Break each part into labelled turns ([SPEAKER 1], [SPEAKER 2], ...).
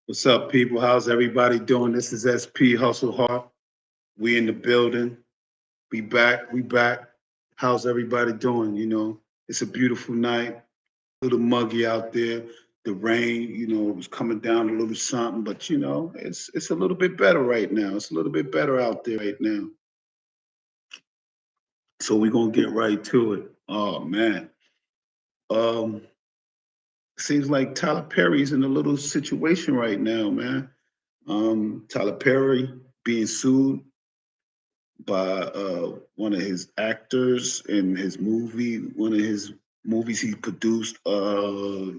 [SPEAKER 1] What's up, people? How's everybody doing? This is SP Hustle Hard. We in the building. We back. We back. How's everybody doing? It's a beautiful night. A little muggy out there. The rain, it was coming down a little something, but it's a little bit better right now. It's a little bit better out there right now. So we're gonna get right to it. Oh man. Um, Seems like Tyler Perry's in a little situation right now, man. Tyler Perry being sued by one of his actors in his movie, one of his movies he produced. I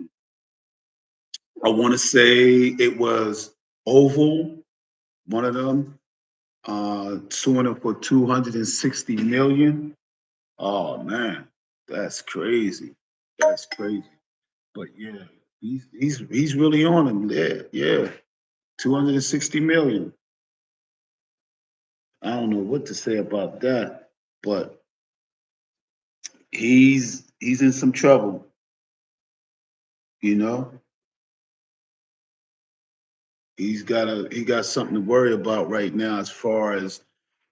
[SPEAKER 1] want to say it was Oval, one of them, suing him for 260 million. Oh man, that's crazy. That's crazy. But yeah, he's really on him there. Yeah, 260 million. I don't know what to say about that, but he's in some trouble. You know, he got something to worry about right now as far as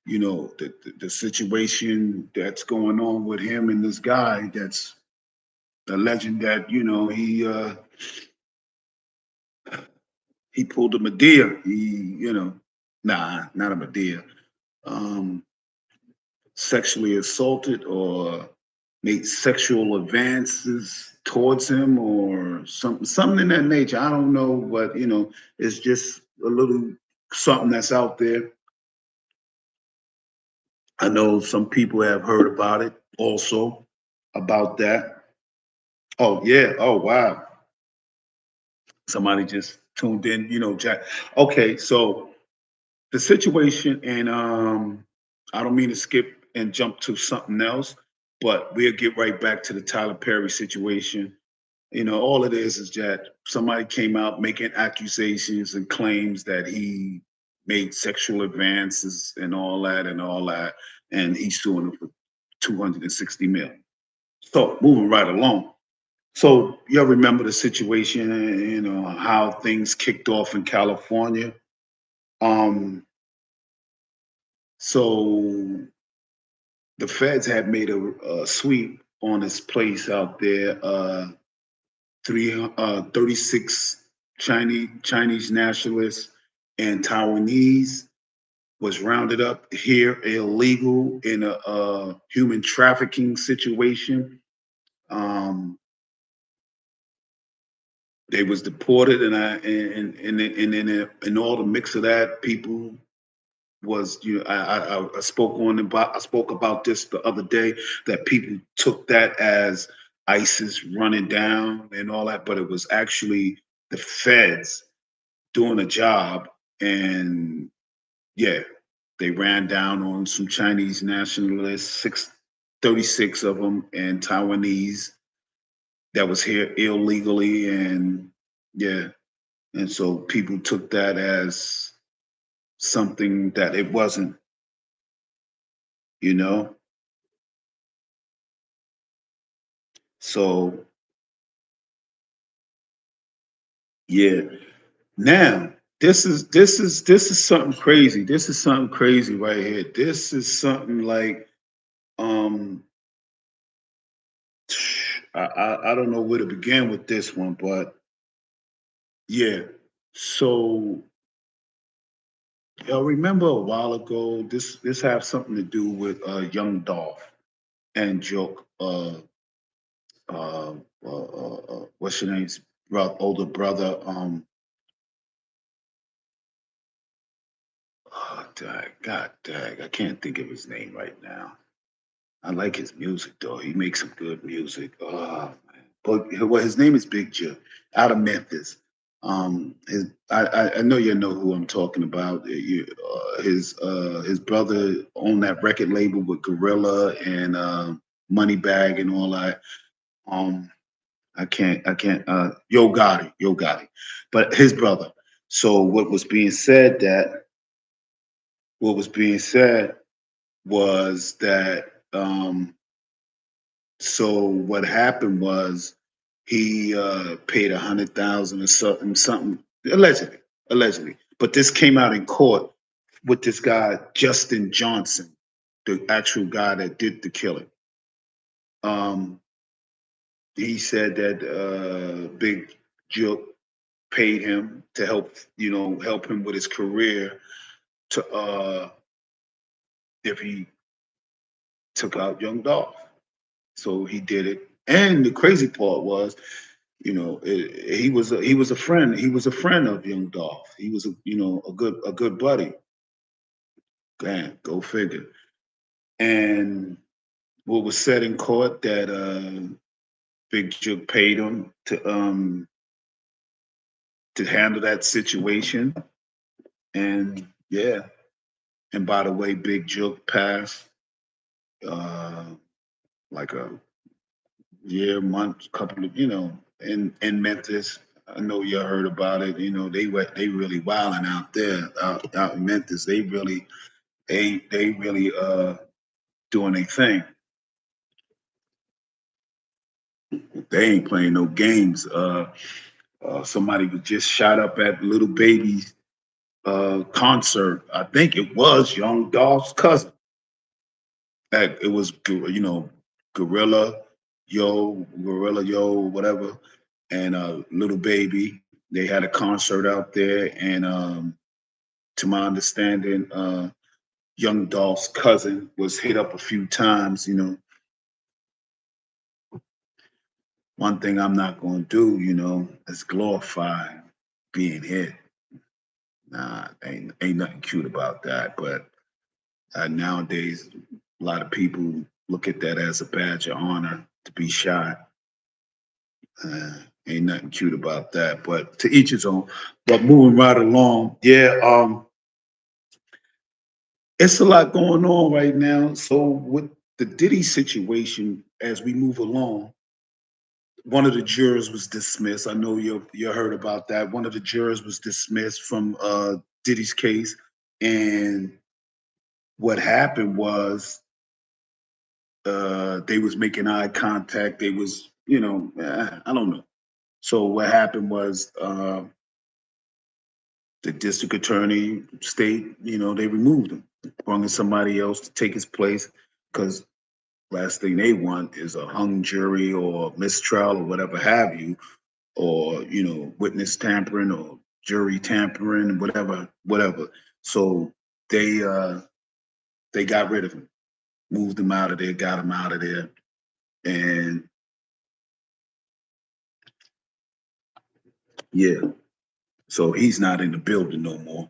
[SPEAKER 1] the situation that's going on with him and this guy that's alleging that he pulled a Medea. Not a Medea. Um, Sexually assaulted or made sexual advances towards him or something in that nature. I don't know, but it's just a little something that's out there. I know some people have heard about it also about that. Oh yeah. Oh wow. Somebody just tuned in, Jack. Okay, so the situation, and I don't mean to skip and jump to something else, but we'll get right back to the Tyler Perry situation. All it is that somebody came out making accusations and claims that he made sexual advances and all that, and he's suing them for 260 million. So moving right along. So y'all remember the situation, how things kicked off in California. Um, so the feds had made a sweep on this place out there. 36 Chinese nationalists and Taiwanese was rounded up here illegal in a human trafficking situation. Um, they was deported, and all the mix of that, people was I spoke about this the other day, that people took that as ISIS running down and all that, but it was actually the feds doing a job, and yeah, they ran down on some Chinese nationalists, 36 of them, and Taiwanese that was here illegally, and yeah, and so people took that as something that it wasn't, you know. So yeah, now this is something crazy. This is something crazy right here. This is something like um I don't know where to begin with this one, but yeah. So y'all remember a while ago, this have something to do with young Dolph and Joke what's your name's older brother, oh, God dag, I can't think of his name right now. I like his music though. He makes some good music. Oh man. But well, his name is Big J out of Memphis. I know you know who I'm talking about. His brother owned that record label with Gorilla and Moneybag and all that. Um, I can't. Yo Gotti, but his brother. So what was being said was that so what happened was he paid 100,000 or something allegedly. allegedly. But this came out in court with this guy Justin Johnson, the actual guy that did the killing. Um, he said that Big Jook paid him to help, help him with his career to if he took out Young Dolph. So he did it. And the crazy part was, he was a friend. He was a friend of Young Dolph. He was a good buddy. Damn, go figure. And what was said in court that Big Jook paid him to handle that situation. And yeah. And by the way, Big Jook passed uh like a year, month, couple of, in Memphis. I know you heard about it. They really wilding out there, out in Memphis. They really doing their thing. They ain't playing no games. Somebody was just shot up at Little Baby's concert. I think it was Young Dolph's cousin. It was, Gorilla Gorilla Yo, whatever, and Little Baby. They had a concert out there, and to my understanding, Young Dolph's cousin was hit up a few times. One thing I'm not going to do, is glorify being hit. Nah, ain't nothing cute about that. But nowadays, a lot of people look at that as a badge of honor to be shot. Uh, ain't nothing cute about that. But to each his own. But moving right along, yeah, it's a lot going on right now. So with the Diddy situation, as we move along, one of the jurors was dismissed. I know you heard about that. One of the jurors was dismissed from Diddy's case, and what happened was they was making eye contact. They was, I don't know. So what happened was the district attorney state, they removed him, brought in somebody else to take his place because last thing they want is a hung jury or mistrial or whatever have you, or witness tampering or jury tampering, whatever. So they got rid of him, moved him out of there, got him out of there, and yeah, so he's not in the building no more.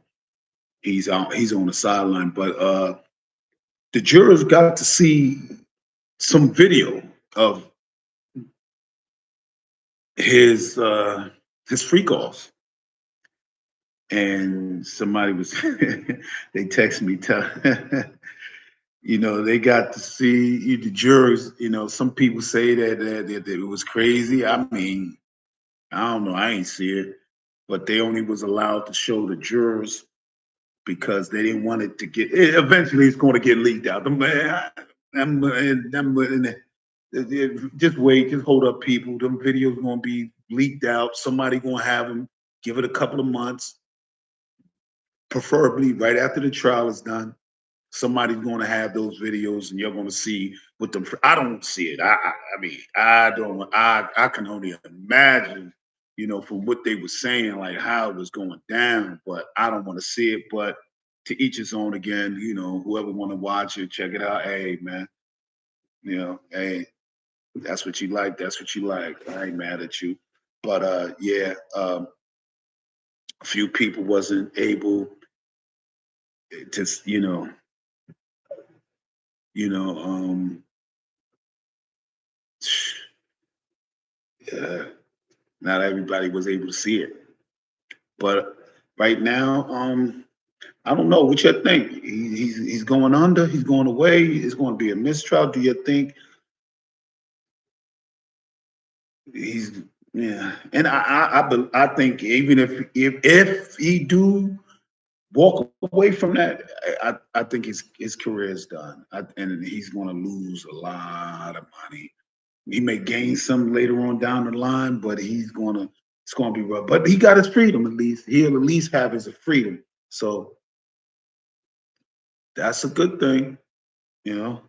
[SPEAKER 1] He's out. He's on the sideline, but the jurors got to see some video of his his freak offs. And somebody was they text me tell they got to see the jurors. Some people say that it was crazy. I mean, I don't know, I ain't see it, but they only was allowed to show the jurors because they didn't want it to get eventually it's going to get leaked out. Just wait, just hold up, people. Them videos gonna be leaked out. Somebody gonna have them. Give it a couple of months, preferably right after the trial is done. Somebody's going to have those videos, and you're going to see what them. I don't see it. I mean, I don't. I can only imagine, from what they were saying, like how it was going down. But I don't want to see it. But to each his own. Again, whoever want to watch it, check it out. Hey, man, hey, that's what you like. That's what you like. I ain't mad at you. But yeah, a few people wasn't able to, you know, uh, not everybody was able to see it. But right now, I don't know what you think. He's going under. He's going away. It's going to be a mistrial. Do you think he's yeah? And I think even if he do walk away from that, I think his career is done, and he's going to lose a lot of money. He may gain some later on down the line, but he's going to It's gonna be rough. But he got his freedom at least. He'll at least have his freedom. So that's a good thing, you know.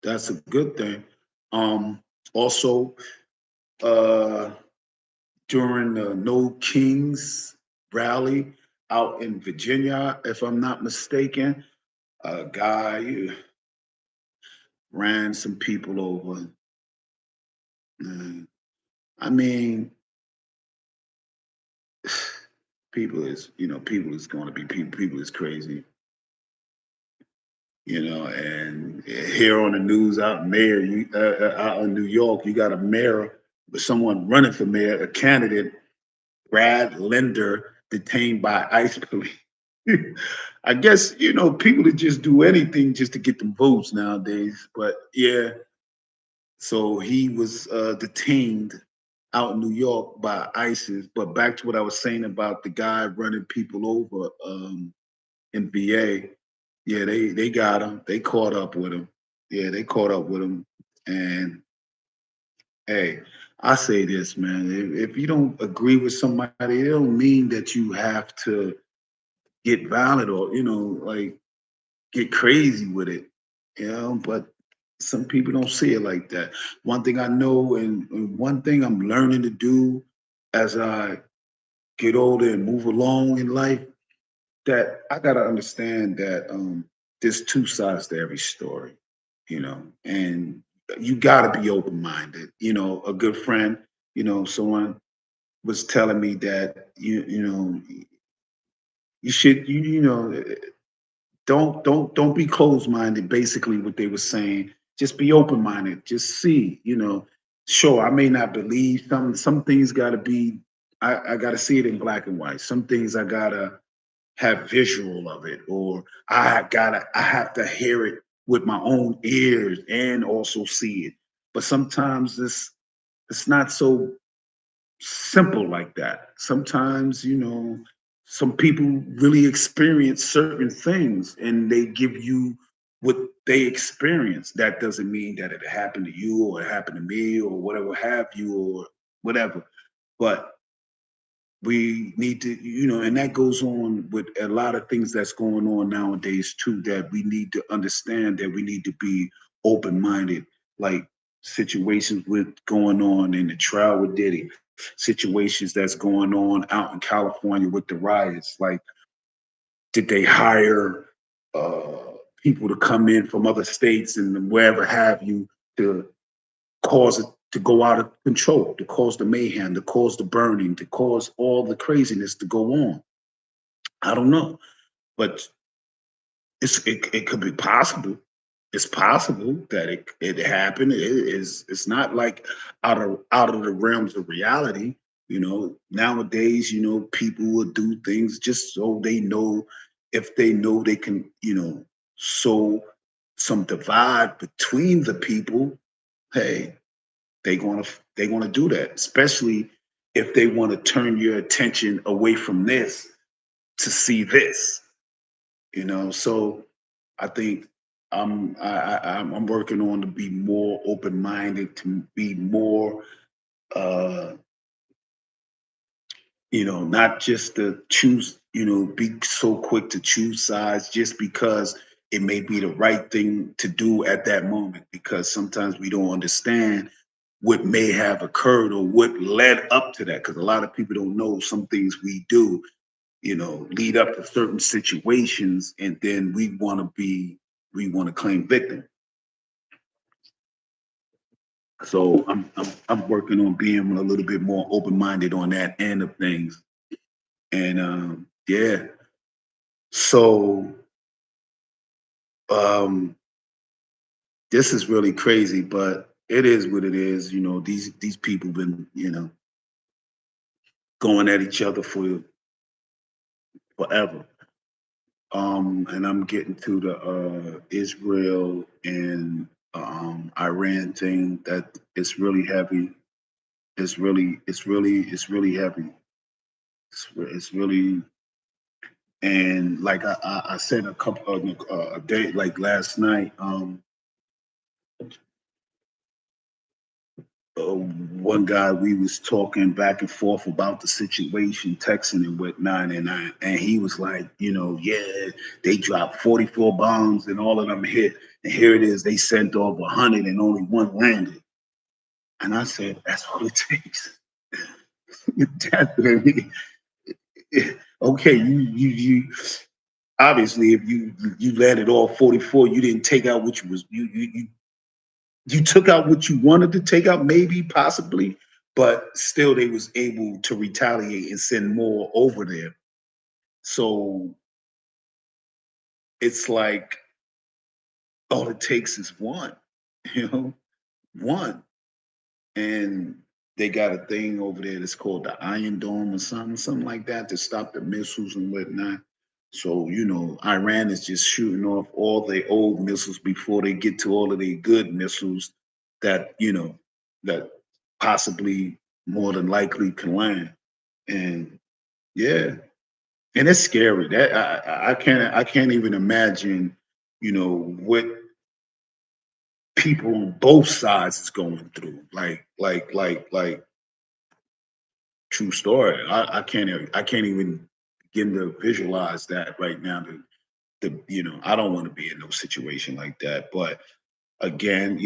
[SPEAKER 1] That's a good thing. Um, Also, uh, during the No Kings rally out in Virginia, if I'm not mistaken, a guy ran some people over. And, I mean, people is going to be people. People is crazy, and here on the news out in mayor, out in New York, you got a mayor with someone running for mayor, a candidate, Brad Linder, detained by ICE police. I guess people that just do anything just to get them votes nowadays. But yeah, so he was detained out in New York by ISIS. But back to what I was saying about the guy running people over in VA. Yeah, they got him. They caught up with him. Yeah, they caught up with him. And hey, I say this, man. If you don't agree with somebody, it don't mean that you have to get violent or like get crazy with it. But some people don't see it like that. One thing I know, and one thing I'm learning to do as I get older and move along in life, that I gotta understand that there's two sides to every story, and you gotta be open minded. A good friend, someone was telling me that you should don't be closed minded. Basically, what they were saying, just be open minded. Just see, sure, I may not believe some things. Got to be, I got to see it in black and white. Some things I gotta have visual of it, or I have to hear it with my own ears and also see it. But sometimes it's not so simple like that. Sometimes, some people really experience certain things and they give you what they experience. That doesn't mean that it happened to you or it happened to me or whatever have you or whatever. But we need to, and that goes on with a lot of things that's going on nowadays too, that we need to understand that we need to be open-minded, like situations with going on in the trial with Diddy, situations that's going on out in California with the riots. Like, did they hire uh, people to come in from other states and wherever have you to cause it to go out of control, to cause the mayhem, to cause the burning, to cause all the craziness to go on? I don't know, but it could be possible. It's possible that it happened. It's not like out of the realms of reality. Nowadays, people will do things just so they know, if they know they can, sow some divide between the people. Hey, they gonna do that, especially if they want to turn your attention away from this to see this. So I think I'm working on to be more open minded, to be more uh, not just to choose, be so quick to choose sides just because it may be the right thing to do at that moment, because sometimes we don't understand what may have occurred or what led up to that, because a lot of people don't know some things we do lead up to certain situations, and then we want to claim victim. So I'm working on being a little bit more open minded on that end of things, and yeah. So um, this is really crazy, but it is what it is. These people been going at each other for forever. And I'm getting to the Israel and Iran thing, that it's really heavy. It's really heavy. It's really, and like I said a couple of a day, like last night. one guy, we was talking back and forth about the situation, texting and whatnot, and he was like, yeah, they dropped 44 bombs and all of them hit, and here it is, they sent over 100 and only one landed. And I said, that's all it takes. Okay, you obviously, if you landed all 44, you didn't take out what you was you took out what you wanted to take out, maybe, possibly, but still they was able to retaliate and send more over there. So it's like all it takes is one, you know, one. And they got a thing over there that's called the Iron Dome or something like that to stop the missiles and whatnot. So, Iran is just shooting off all their old missiles before they get to all of their good missiles that, that possibly more than likely can land. And yeah, and it's scary. That I can't even imagine, what people on both sides is going through. Like true story. I can't even begin to visualize that right now. I don't want to be in no situation like that. But again,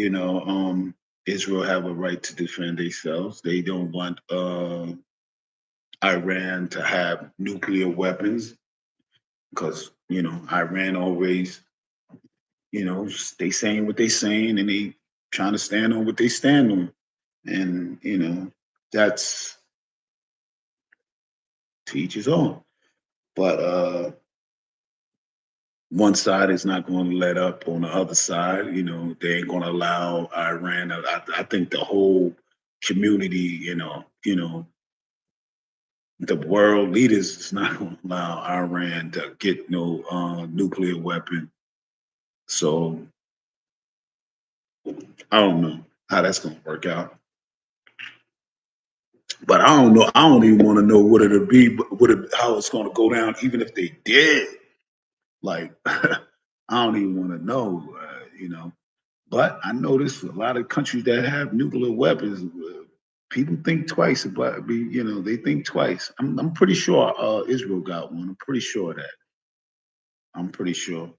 [SPEAKER 1] Israel have a right to defend themselves. They don't want Iran to have nuclear weapons because Iran always, they saying what they saying and they trying to stand on what they stand on, and that's to each his own. But one side is not going to let up on the other side. They ain't going to allow Iran. I think the whole community, the world leaders is not going to allow Iran to get no nuclear weapon. So I don't know how that's going to work out. But I don't know. I don't even want to know what it'll be, how it's going to go down, even if they did. Like, I don't even want to know, But I notice a lot of countries that have nuclear weapons, people think twice about, they think twice. I'm pretty sure Israel got one. I'm pretty sure of that. I'm pretty sure.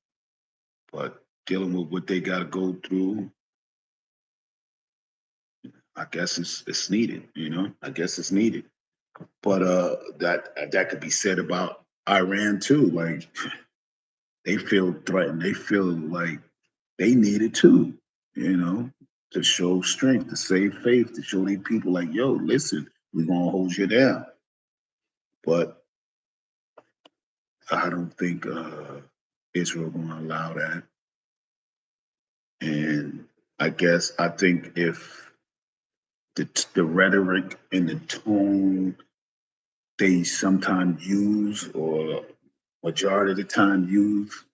[SPEAKER 1] But dealing with what they got to go through, I guess it's needed. I guess it's needed. But that could be said about Iran too. Like they feel threatened. They feel like they need it too, you know, to show strength, to save faith, to show these people like, yo, listen, we're gonna hold you down. But I don't think Israel gonna allow that. And I think if the rhetoric and the tone they sometimes use or majority of the time use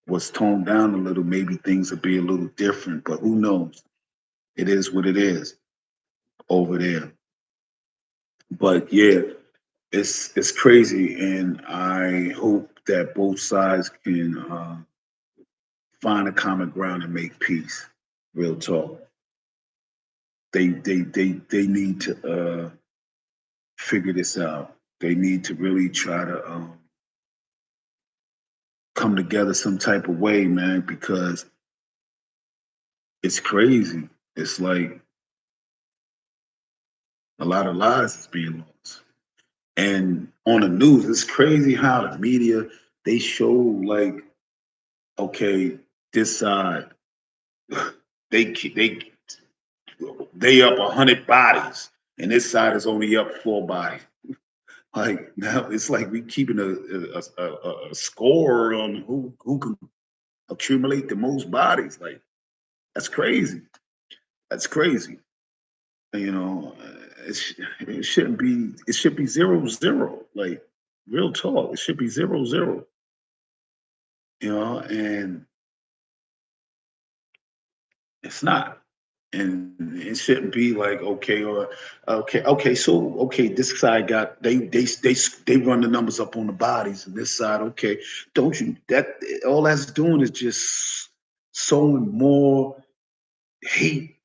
[SPEAKER 1] was toned down a little, maybe things would be a little different. But who knows? It is what it is over there. But yeah, it's crazy, and I hope that both sides can find a common ground and make peace. Real talk. They need to figure this out. They need to really try to come together some type of way, man, because it's crazy. It's like a lot of lives is being lost. And on the news, it's crazy how the media they show like, okay, this side they they up 100 bodies, and this side is only up 4 bodies. Like now, it's like we keeping a score on who can accumulate the most bodies. Like that's crazy. That's crazy. You know, it shouldn't be. It should be 0-0. Like real talk, it should be 0-0. And it's not. And it shouldn't be like okay or okay. So okay, this side got they run the numbers up on the bodies, and this side okay. Don't you that all that's doing is just sowing more hate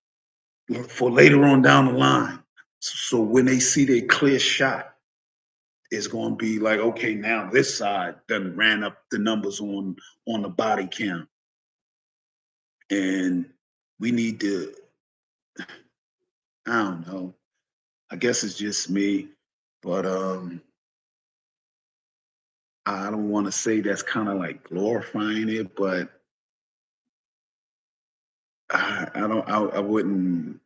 [SPEAKER 1] for later on down the line. So when they see their clear shot, it's going to be like, okay, now this side done ran up the numbers on the body count, and we need to. I don't know. I guess it's just me, but I don't want to say that's kind of like glorifying it, but I don't. I wouldn't.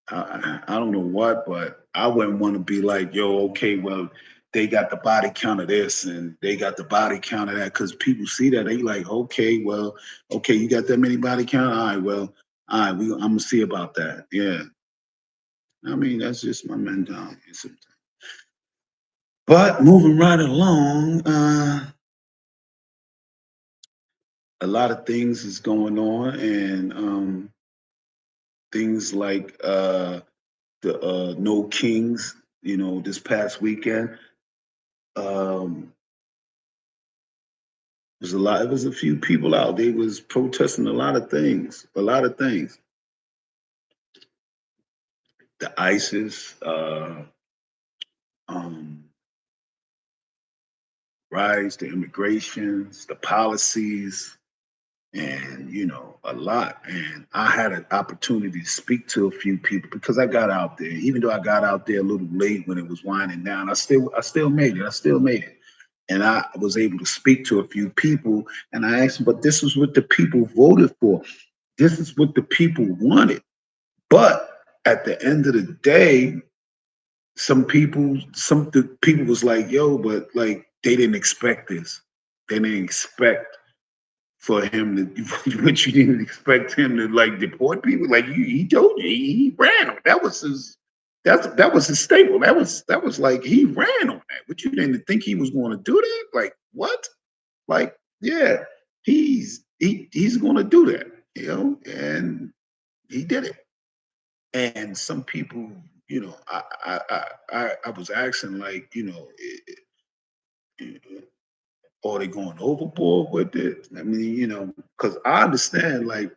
[SPEAKER 1] I don't know what, but I wouldn't want to be like, yo, okay, well, they got the body count of this and they got the body count of that. Because people see that, they like, okay, well, okay, you got that many body count? All right, well, all right, I'm gonna see about that. Yeah. I mean, that's just my mentality sometimes. But moving right along, a lot of things is going on, and things like the No Kings, this past weekend. Um, it was a few people out. They was protesting a lot of things. A lot of things. The ISIS, um, rise, the immigrations, the policies, and a lot. And I had an opportunity to speak to a few people because I got out there. Even though I got out there a little late when it was winding down, I still made it. I still made it. And I was able to speak to a few people, and I asked them, but this is what the people voted for. This is what the people wanted. But at the end of the day, some the people was like, yo, but like they didn't expect this. They didn't expect for him to, but you didn't expect him to like deport people. Like he told you, he ran on. That was his staple. That was like he ran on that. But you didn't think he was going to do that? Like what? Like yeah, he's going to do that, and he did it. And some people, I was asking, like, are they going overboard with it? I mean, because I understand, like,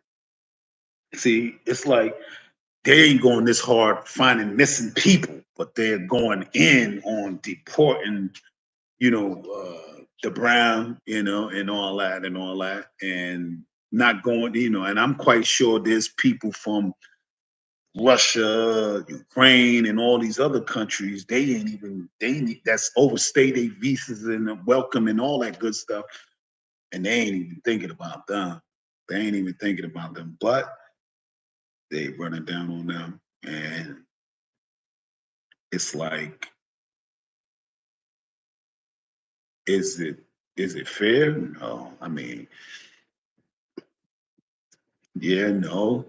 [SPEAKER 1] see, it's like they ain't going this hard finding missing people, but they're going in on deporting, the Brown, and all that, and not going, and I'm quite sure there's people from Russia, Ukraine, and all these other countries, that's overstay their visas and welcome and all that good stuff. And they ain't even thinking about them. They ain't even thinking about them. But they running down on them. And it's like, is it is it fair? No. I mean, yeah, no.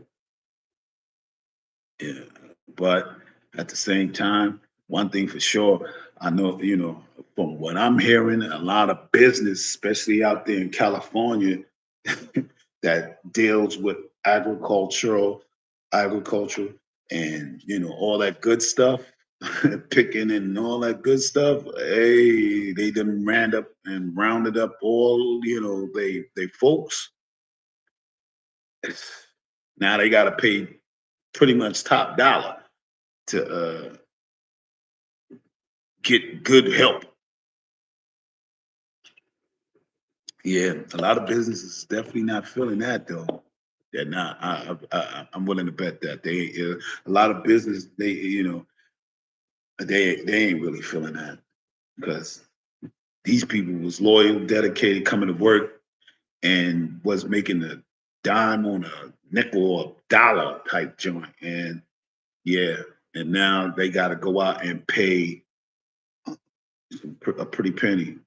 [SPEAKER 1] Yeah. But at the same time, one thing for sure, I know, from what I'm hearing, a lot of business, especially out there in California, that deals with agriculture and all that good stuff, picking and all that good stuff. Hey, they done ran up and rounded up all, they folks. Now they gotta pay pretty much top dollar to get good help. Yeah, a lot of businesses definitely not feeling that though. They're not. I'm willing to bet that a lot of business they ain't really feeling that because these people was loyal, dedicated, coming to work, and was making a dime on a nickel or dollar type joint. And yeah, and now they got to go out and pay a pretty penny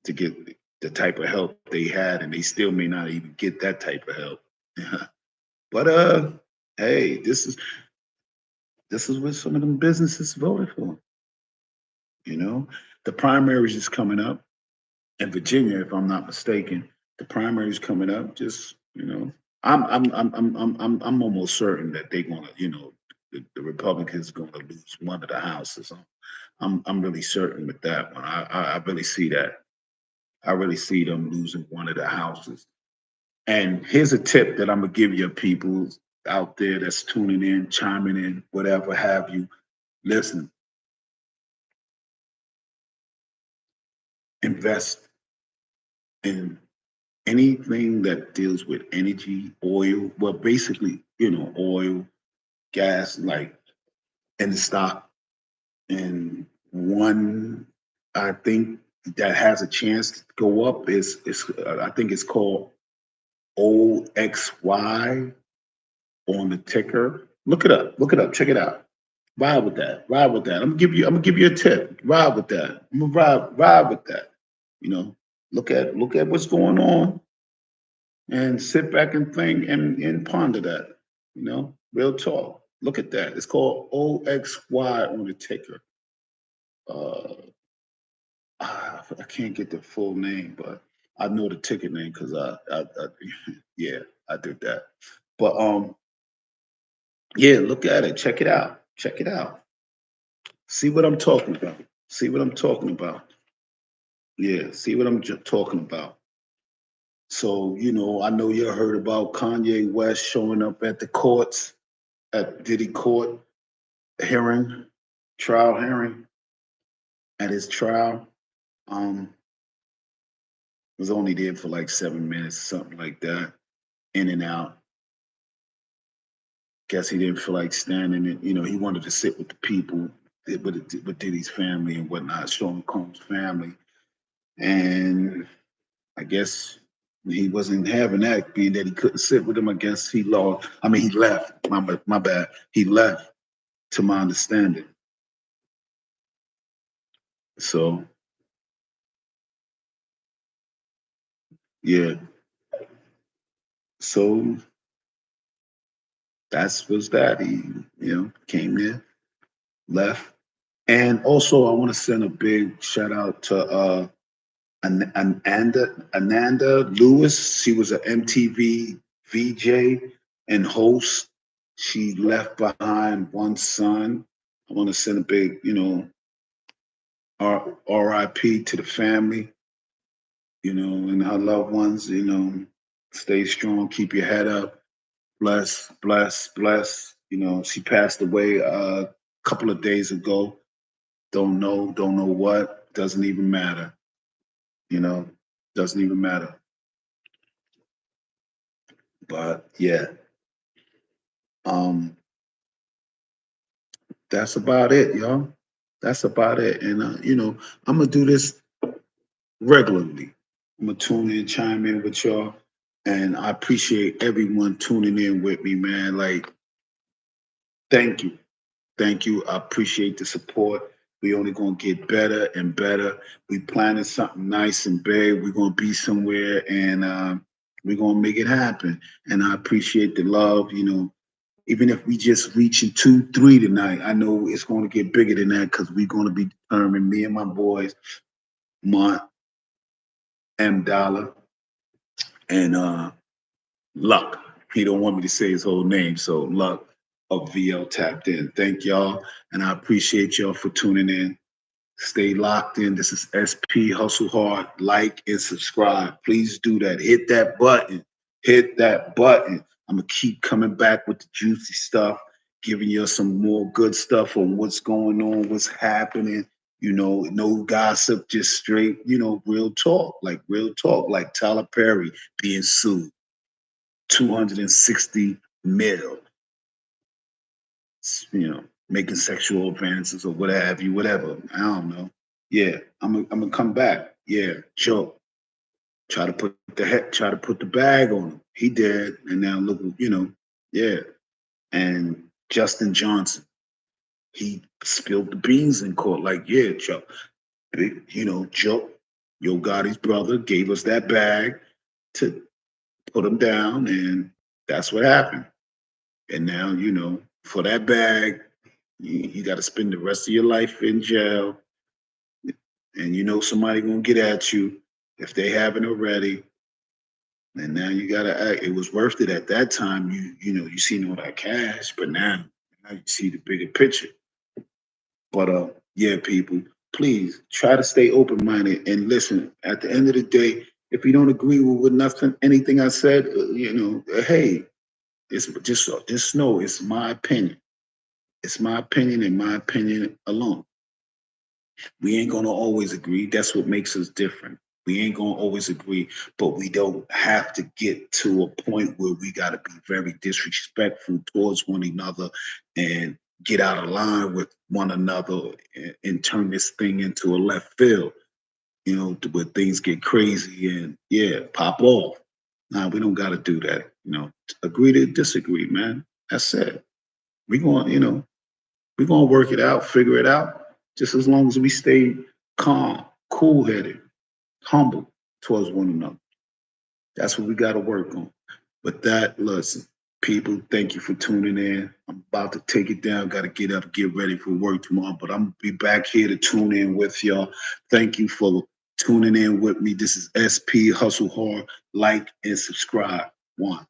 [SPEAKER 1] to get the type of help they had, and they still may not even get that type of help. But hey, this is what some of them businesses voted for. You know, the primaries is coming up in Virginia, if I'm not mistaken. The primaries coming up. Just I'm almost certain that they're gonna, the Republicans going to lose one of the houses. I'm really certain with that one. I really see that. I really see them losing one of the houses. And here's a tip that I'm gonna give you, people. out there that's tuning in, chiming in, whatever have you. Listen, invest in anything that deals with energy, oil. Well, basically, oil, gas, like in the stock. And one, I think that has a chance to go up is I think it's called OXY on the ticker. Look it up. Look it up. Check it out. Ride with that. Ride with that. I'm gonna give you a tip. Ride with that. I'm gonna ride with that. You know, look at what's going on and sit back and think and ponder that. Real talk. Look at that. It's called OXY on the ticker. Uh, I can't get the full name, but I know the ticket name because yeah, I did that. But yeah, look at it. Check it out. Check it out. See what I'm talking about. See what I'm talking about. Yeah, see what I'm talking about. So, I know you heard about Kanye West showing up at the courts, at Diddy court hearing, trial hearing, at his trial. Um, was only there for like 7 minutes, something like that, in and out. Guess he didn't feel like standing it. He wanted to sit with the people, with Diddy's family and whatnot, Sean Combs' family. And I guess he wasn't having that, being that he couldn't sit with him. I guess he lost. I mean, he left. My bad. He left, to my understanding. So yeah. So that's was that. He, came there, left. And also I want to send a big shout out to Ananda Lewis. She was an MTV VJ and host. She left behind one son. I want to send a big, RIP to the family, and her loved ones, stay strong, keep your head up, bless, bless, bless. She passed away a couple of days ago. Don't know what, doesn't even matter, you know, doesn't even matter. But yeah, um, that's about it, y'all. That's about it. And I'm gonna do this regularly. I'm gonna tune in, chime in with y'all, and I appreciate everyone tuning in with me, man. Like, thank you, thank you. I appreciate the support. We only gonna get better and better. We planning something nice and big. We're gonna be somewhere, and we're gonna make it happen. And I appreciate the love. Even if we just reaching 2, 3 tonight, I know it's going to get bigger than that because we're going to be determined. Me and my boys, Mont, M. Dollar, and Luck. He don't want me to say his whole name, so Luck of VL tapped in. Thank y'all, and I appreciate y'all for tuning in. Stay locked in. This is SP Hustle Hard. Like and subscribe. Please do that. Hit that button. Hit that button. I'm going to keep coming back with the juicy stuff, giving you some more good stuff on what's going on, what's happening. No gossip, just straight, real talk, like Tyler Perry being sued, 260 mil, making sexual advances or what have you, whatever. I don't know. Yeah, I'm gonna come back. Yeah, Joe. Try to put the bag on him. He did, and now look, yeah. And Justin Johnson, he spilled the beans in court. Like, yeah, Joe, Joe, Yo Gotti's brother gave us that bag to put him down, and that's what happened. And now, for that bag, you got to spend the rest of your life in jail, and somebody gonna get at you if they haven't already. And now you gotta act. It was worth it at that time. You seen all that cash, but now you see the bigger picture. But yeah, people, please try to stay open minded and listen. At the end of the day, if you don't agree with nothing, anything I said, hey, It's just know it's my opinion. It's my opinion and my opinion alone. We ain't gonna always agree. That's what makes us different. We ain't gonna always agree, but we don't have to get to a point where we gotta be very disrespectful towards one another and get out of line with one another and turn this thing into a left field, where things get crazy and yeah, pop off. Nah, we don't gotta do that. Agree to disagree, man. That's it. We going, we're gonna work it out, figure it out, just as long as we stay calm, cool headed, humble towards one another. That's what we gotta work on. But that, listen, people, thank you for tuning in. I'm about to take it down, gotta get up, get ready for work tomorrow. But I'm gonna be back here to tune in with y'all. Thank you for tuning in with me. This is SP Hustle Hard. Like and subscribe. One.